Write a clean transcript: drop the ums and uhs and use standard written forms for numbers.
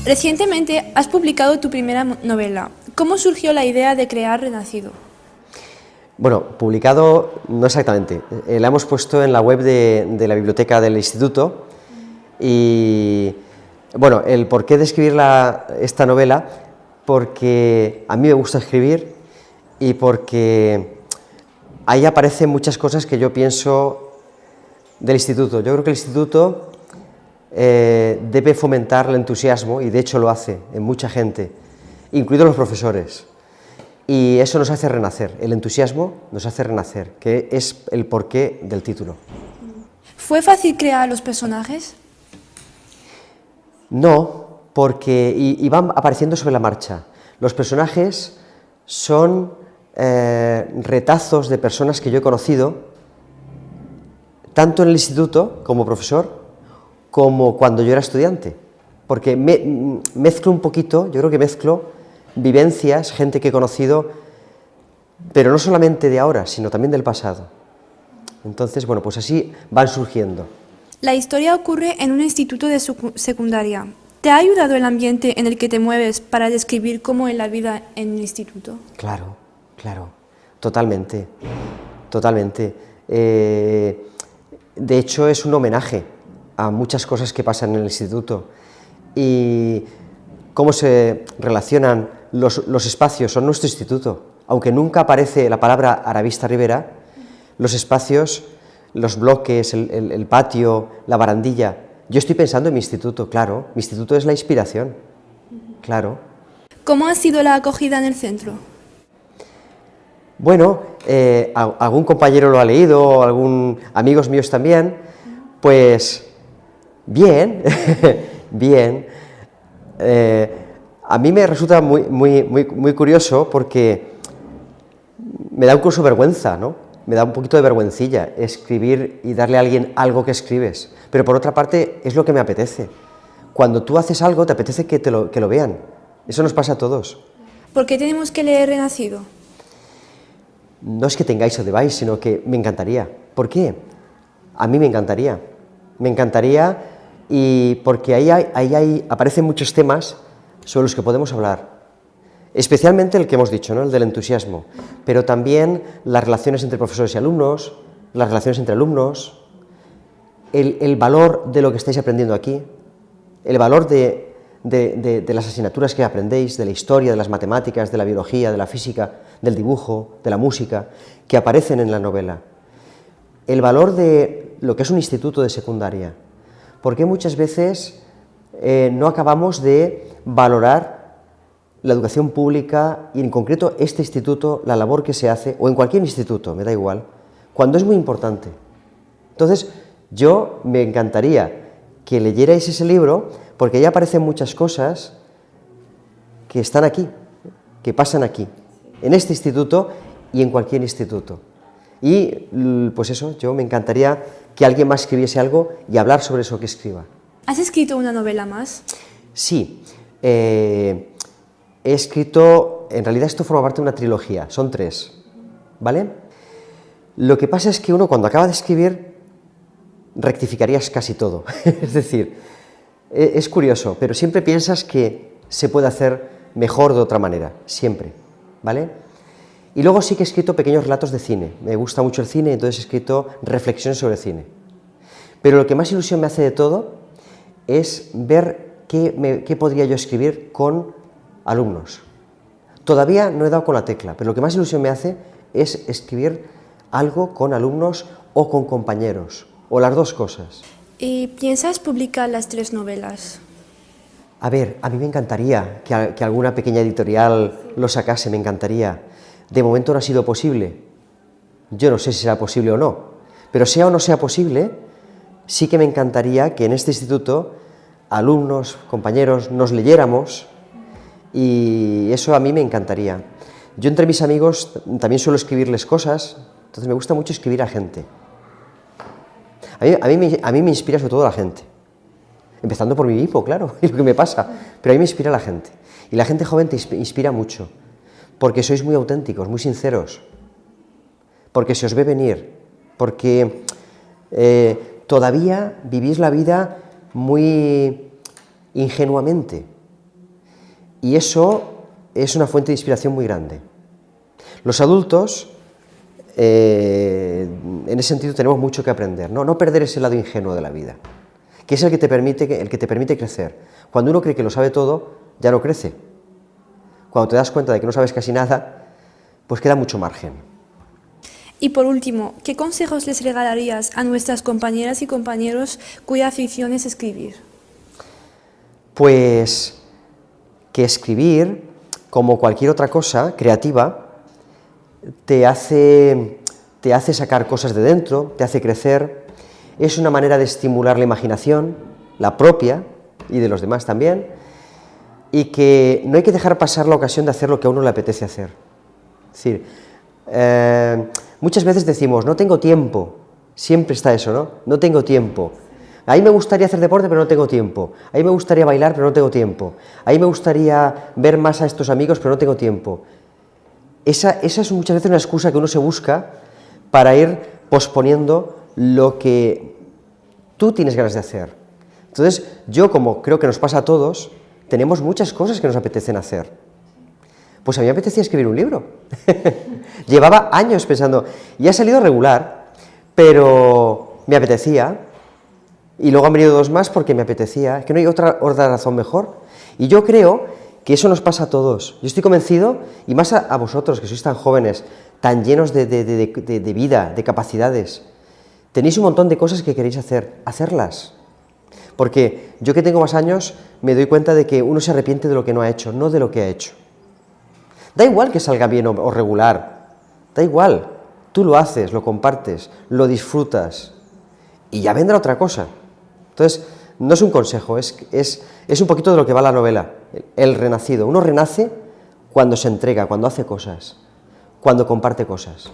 Recientemente has publicado tu primera novela. ¿Cómo surgió la idea de crear Renacido? Bueno, publicado no exactamente. La hemos puesto en la web de la biblioteca del instituto y, bueno, el porqué de escribir esta novela, porque a mí me gusta escribir y porque ahí aparecen muchas cosas que yo pienso del instituto. Yo creo que el instituto debe fomentar el entusiasmo, y de hecho lo hace en mucha gente, incluidos los profesores, y eso nos hace renacer, el entusiasmo nos hace renacer, que es el porqué del título. ¿Fue fácil crear los personajes? No, porque y van apareciendo sobre la marcha. Los personajes son retazos de personas que yo he conocido, tanto en el instituto como profesor, como cuando yo era estudiante, porque mezclo un poquito, yo creo que mezclo vivencias, gente que he conocido, pero no solamente de ahora, sino también del pasado. Entonces, bueno, pues así van surgiendo. La historia ocurre en un instituto de secundaria. ¿Te ha ayudado el ambiente en el que te mueves para describir cómo es la vida en el instituto? Claro, claro, totalmente, totalmente. De hecho, es un homenaje a muchas cosas que pasan en el instituto y cómo se relacionan los espacios. Son nuestro instituto. Aunque nunca aparece la palabra Aravista Ribera, los espacios, los bloques, el patio, la barandilla. Yo estoy pensando en mi instituto, claro. Mi instituto es la inspiración, claro. ¿Cómo ha sido la acogida en el centro? Bueno, algún compañero lo ha leído, amigos míos también, pues bien, bien. A mí me resulta muy curioso porque me da incluso vergüenza, ¿no? Me da un poquito de vergüencilla escribir y darle a alguien algo que escribes, pero por otra parte es lo que me apetece. Cuando tú haces algo te apetece que lo vean, eso nos pasa a todos. ¿Por qué tenemos que leer Renacido? No es que tengáis o debáis, sino que me encantaría. ¿Por qué? A mí me encantaría y porque ahí aparecen muchos temas sobre los que podemos hablar. Especialmente el que hemos dicho, ¿no? El del entusiasmo, pero también las relaciones entre profesores y alumnos, las relaciones entre alumnos, el valor de lo que estáis aprendiendo aquí, el valor de las asignaturas que aprendéis, de la historia, de las matemáticas, de la biología, de la física, del dibujo, de la música, que aparecen en la novela. El valor de lo que es un instituto de secundaria, porque muchas veces no acabamos de valorar la educación pública y en concreto este instituto, la labor que se hace, o en cualquier instituto, me da igual, cuando es muy importante. Entonces, yo me encantaría que leyerais ese libro, porque ahí aparecen muchas cosas que están aquí, que pasan aquí, en este instituto y en cualquier instituto. Y, pues eso, yo me encantaría que alguien más escribiese algo y hablar sobre eso que escriba. ¿Has escrito una novela más? Sí. He escrito, en realidad esto forma parte de una trilogía, son 3, ¿vale? Lo que pasa es que uno cuando acaba de escribir rectificarías casi todo, es decir, es curioso, pero siempre piensas que se puede hacer mejor de otra manera, siempre, ¿vale? Y luego sí que he escrito pequeños relatos de cine, me gusta mucho el cine, entonces he escrito reflexiones sobre cine. Pero lo que más ilusión me hace de todo es ver qué podría yo escribir con alumnos. Todavía no he dado con la tecla, pero lo que más ilusión me hace es escribir algo con alumnos o con compañeros, o las dos cosas. ¿Y piensas publicar las 3 novelas? A ver, a mí me encantaría que alguna pequeña editorial lo sacase, me encantaría. De momento no ha sido posible. Yo no sé si será posible o no, pero sea o no sea posible, sí que me encantaría que en este instituto alumnos, compañeros, nos leyéramos. Y eso a mí me encantaría. Yo entre mis amigos también suelo escribirles cosas, entonces me gusta mucho escribir a gente. A mí me inspira sobre todo la gente, empezando por mí mismo, claro, es lo que me pasa, pero a mí me inspira la gente. Y la gente joven te inspira mucho, porque sois muy auténticos, muy sinceros, porque se os ve venir, porque todavía vivís la vida muy ingenuamente. y eso es una fuente de inspiración muy grande. Los adultos, en ese sentido, tenemos mucho que aprender, ¿no? No perder ese lado ingenuo de la vida, que es el que te permite crecer. Cuando uno cree que lo sabe todo, ya no crece. Cuando te das cuenta de que no sabes casi nada, pues queda mucho margen. Y por último, ¿qué consejos les regalarías a nuestras compañeras y compañeros cuya afición es escribir? Pues que escribir, como cualquier otra cosa creativa, te hace sacar cosas de dentro, te hace crecer, es una manera de estimular la imaginación, la propia y de los demás también, y que no hay que dejar pasar la ocasión de hacer lo que a uno le apetece hacer. Es decir, muchas veces decimos, no tengo tiempo, siempre está eso, ¿no? No tengo tiempo. A mí me gustaría hacer deporte, pero no tengo tiempo. A mí me gustaría bailar, pero no tengo tiempo. A mí me gustaría ver más a estos amigos, pero no tengo tiempo. Esa es muchas veces una excusa que uno se busca para ir posponiendo lo que tú tienes ganas de hacer. Entonces, yo, como creo que nos pasa a todos, tenemos muchas cosas que nos apetecen hacer. Pues a mí me apetecía escribir un libro. Llevaba años pensando, y ha salido regular, pero me apetecía, y luego han venido dos más porque me apetecía, es que no hay otra razón mejor. Y yo creo que eso nos pasa a todos. Yo estoy convencido, y más a vosotros, que sois tan jóvenes, tan llenos de vida, de capacidades. Tenéis un montón de cosas que queréis hacer, hacerlas. Porque yo, que tengo más años, me doy cuenta de que uno se arrepiente de lo que no ha hecho, no de lo que ha hecho. Da igual que salga bien o regular, da igual, tú lo haces, lo compartes, lo disfrutas, y ya vendrá otra cosa. Entonces, no es un consejo, es un poquito de lo que va la novela, el renacido. Uno renace cuando se entrega, cuando hace cosas, cuando comparte cosas.